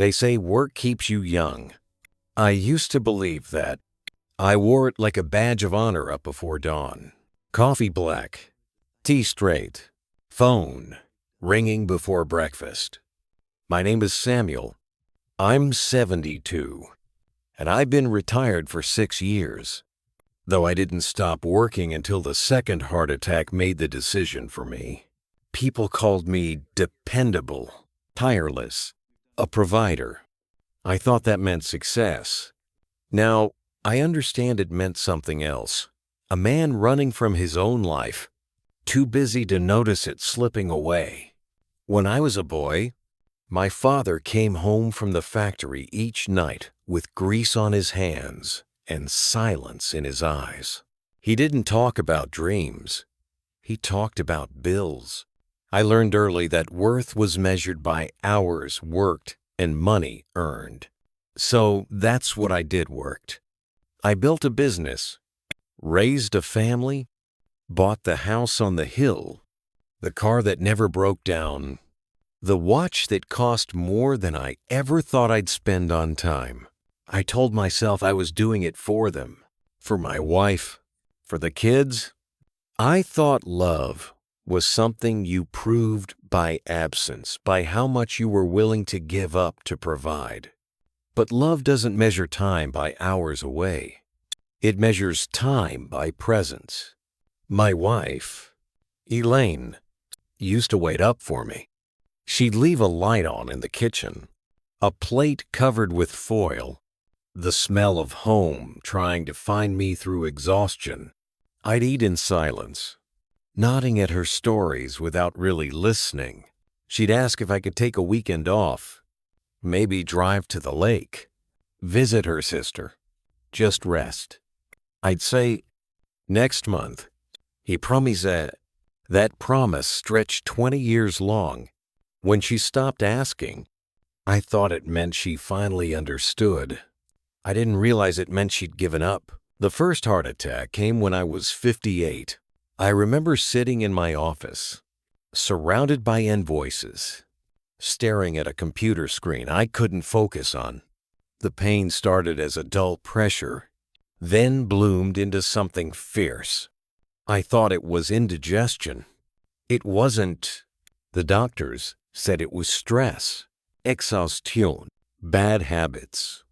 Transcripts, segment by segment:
They say work keeps you young. I used to believe that. I wore it like a badge of honor up before dawn. Coffee black, tea straight, phone ringing before breakfast. My name is Samuel. I'm 72, and I've been retired for 6 years, though I didn't stop working until the second heart attack made the decision for me. People called me dependable, tireless, a provider. I thought that meant success. Now, I understand it meant something else. A man running from his own life, too busy to notice it slipping away. When I was a boy, my father came home from the factory each night with grease on his hands and silence in his eyes. He didn't talk about dreams. He talked about bills. I learned early that worth was measured by hours worked and money earned. So that's what I did worked. I built a business, raised a family, bought the house on the hill, the car that never broke down, the watch that cost more than I ever thought I'd spend on time. I told myself I was doing it for them, for my wife, for the kids. I thought love was something you proved by absence, by how much you were willing to give up to provide. But love doesn't measure time by hours away. It measures time by presence. My wife, Elaine, used to wait up for me. She'd leave a light on in the kitchen, a plate covered with foil, the smell of home trying to find me through exhaustion. I'd eat in silence, nodding at her stories without really listening. She'd ask if I could take a weekend off, maybe drive to the lake, visit her sister, just rest. I'd say, next month. He promised that promise stretched 20 years long. When she stopped asking, I thought it meant she finally understood. I didn't realize it meant she'd given up. The first heart attack came when I was 58. I remember sitting in my office, surrounded by invoices, staring at a computer screen I couldn't focus on. The pain started as a dull pressure, then bloomed into something fierce. I thought it was indigestion. It wasn't. The doctors said it was stress, exhaustion, bad habits.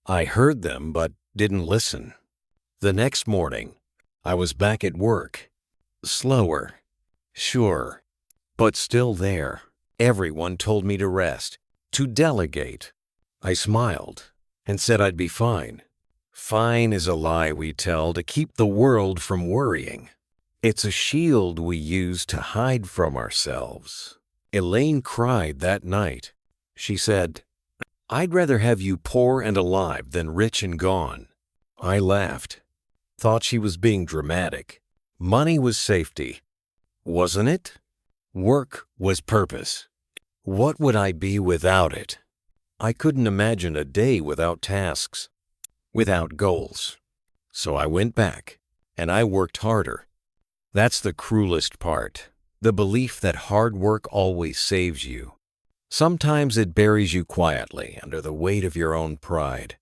I heard them but didn't listen. The next morning, I was back at work. Slower, sure, but still there. Everyone told me to rest, to delegate. I smiled and said I'd be fine. Fine is a lie we tell to keep the world from worrying. It's a shield we use to hide from ourselves. Elaine cried that night. She said, I'd rather have you poor and alive than rich and gone. I laughed, thought she was being dramatic. Money was safety, wasn't it? Work was purpose. What would I be without it? I couldn't imagine a day without tasks, without goals. So I went back, and I worked harder. That's the cruelest part, the belief that hard work always saves you. Sometimes it buries you quietly under the weight of your own pride.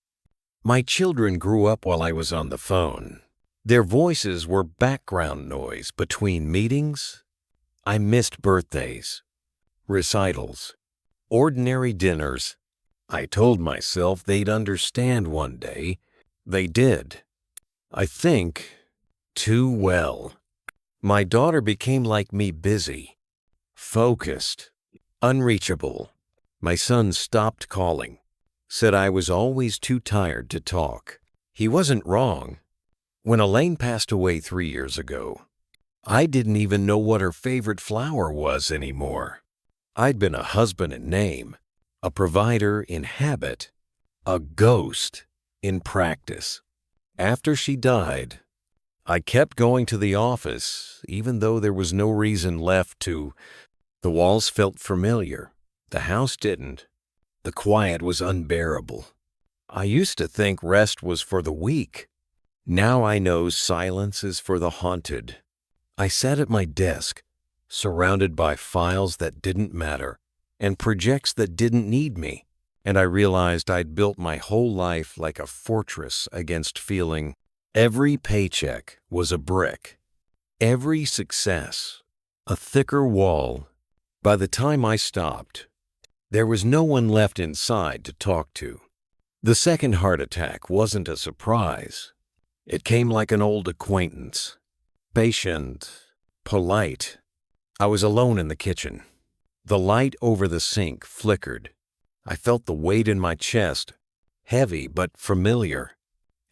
My children grew up while I was on the phone. Their voices were background noise between meetings. I missed birthdays, recitals, ordinary dinners. I told myself they'd understand one day. They did. I think too well. My daughter became like me, busy, focused, unreachable. My son stopped calling, said I was always too tired to talk. He wasn't wrong. When Elaine passed away 3 years ago, I didn't even know what her favorite flower was anymore. I'd been a husband in name, a provider in habit, a ghost in practice. After she died, I kept going to the office, even though there was no reason left to. The walls felt familiar. The house didn't. The quiet was unbearable. I used to think rest was for the weak. Now I know silence is for the haunted. I sat at my desk, surrounded by files that didn't matter and projects that didn't need me. and I realized I'd built my whole life like a fortress against feeling. Every paycheck was a brick, every success a thicker wall. By the time I stopped, there was no one left inside to talk to. The second heart attack wasn't a surprise. It came like an old acquaintance. Patient, polite. I was alone in the kitchen. The light over the sink flickered. I felt the weight in my chest, heavy but familiar.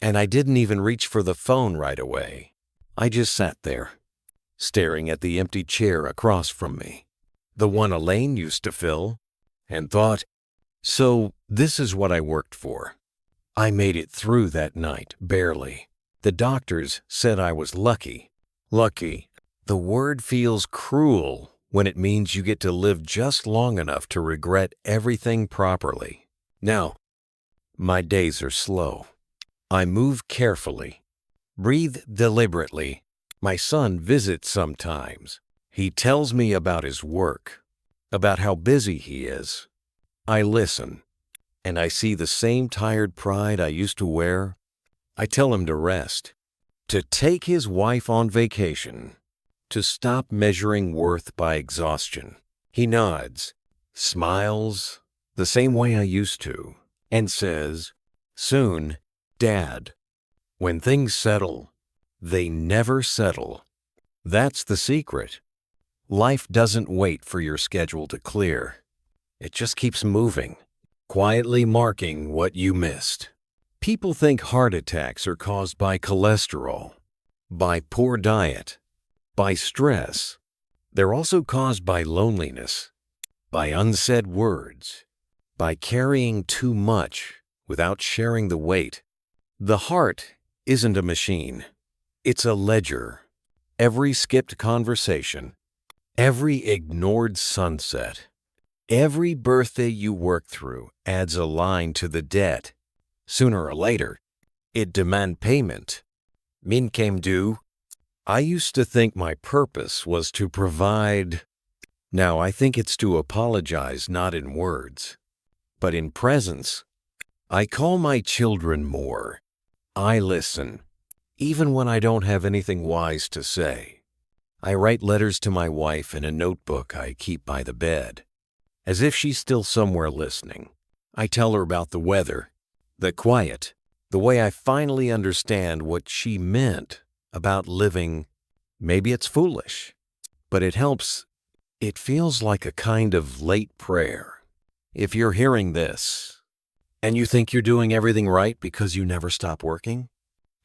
And I didn't even reach for the phone right away. I just sat there, staring at the empty chair across from me, the one Elaine used to fill, and thought, so this is what I worked for. I made it through that night, barely. The doctors said I was lucky. Lucky. The word feels cruel when it means you get to live just long enough to regret everything properly. Now, my days are slow. I move carefully, breathe deliberately. My son visits sometimes. He tells me about his work, about how busy he is. I listen, and I see the same tired pride I used to wear. I tell him to rest, to take his wife on vacation, to stop measuring worth by exhaustion. He nods, smiles the same way I used to, and says, soon, Dad. When things settle, they never settle. That's the secret. Life doesn't wait for your schedule to clear. It just keeps moving, quietly marking what you missed. People think heart attacks are caused by cholesterol, by poor diet, by stress. They're also caused by loneliness, by unsaid words, by carrying too much without sharing the weight. The heart isn't a machine. It's a ledger. Every skipped conversation, every ignored sunset, every birthday you work through adds a line to the debt. Sooner or later, it demands payment. Min came due. I used to think my purpose was to provide. Now I think it's to apologize not in words, but in presence. I call my children more. I listen, even when I don't have anything wise to say. I write letters to my wife in a notebook I keep by the bed, as if she's still somewhere listening. I tell her about the weather, the quiet, the way I finally understand what she meant about living. Maybe it's foolish, but it helps. It feels like a kind of late prayer. If you're hearing this, and you think you're doing everything right because you never stop working,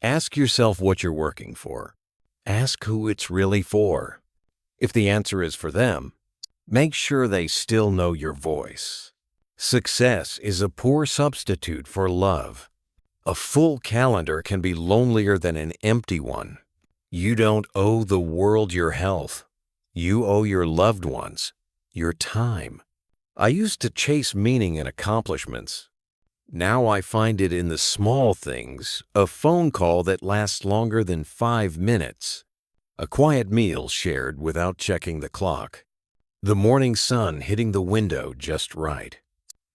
ask yourself what you're working for. Ask who it's really for. If the answer is for them, make sure they still know your voice. Success is a poor substitute for love. A full calendar can be lonelier than an empty one. You don't owe the world your health. You owe your loved ones your time. I used to chase meaning in accomplishments. Now I find it in the small things, a phone call that lasts longer than 5 minutes, a quiet meal shared without checking the clock, the morning sun hitting the window just right.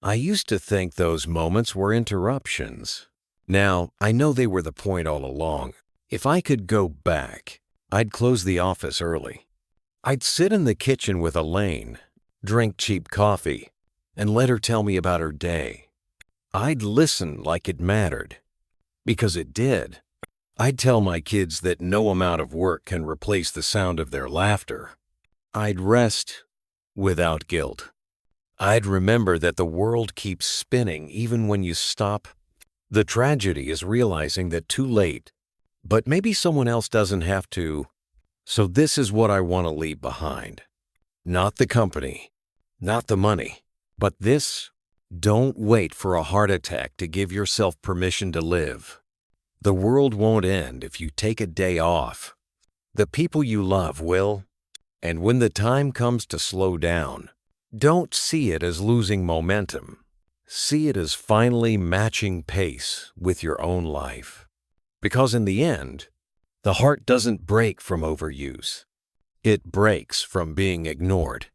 I used to think those moments were interruptions. Now I know they were the point all along. If I could go back, I'd close the office early. I'd sit in the kitchen with Elaine, drink cheap coffee, and let her tell me about her day. I'd listen like it mattered, because it did. I'd tell my kids that no amount of work can replace the sound of their laughter. I'd rest without guilt. I'd remember that the world keeps spinning even when you stop. The tragedy is realizing that too late, but maybe someone else doesn't have to. So this is what I want to leave behind. Not the company, not the money, but this. Don't wait for a heart attack to give yourself permission to live. The world won't end if you take a day off. The people you love will. And when the time comes to slow down, don't see it as losing momentum. See it as finally matching pace with your own life. Because in the end, the heart doesn't break from overuse. It breaks from being ignored.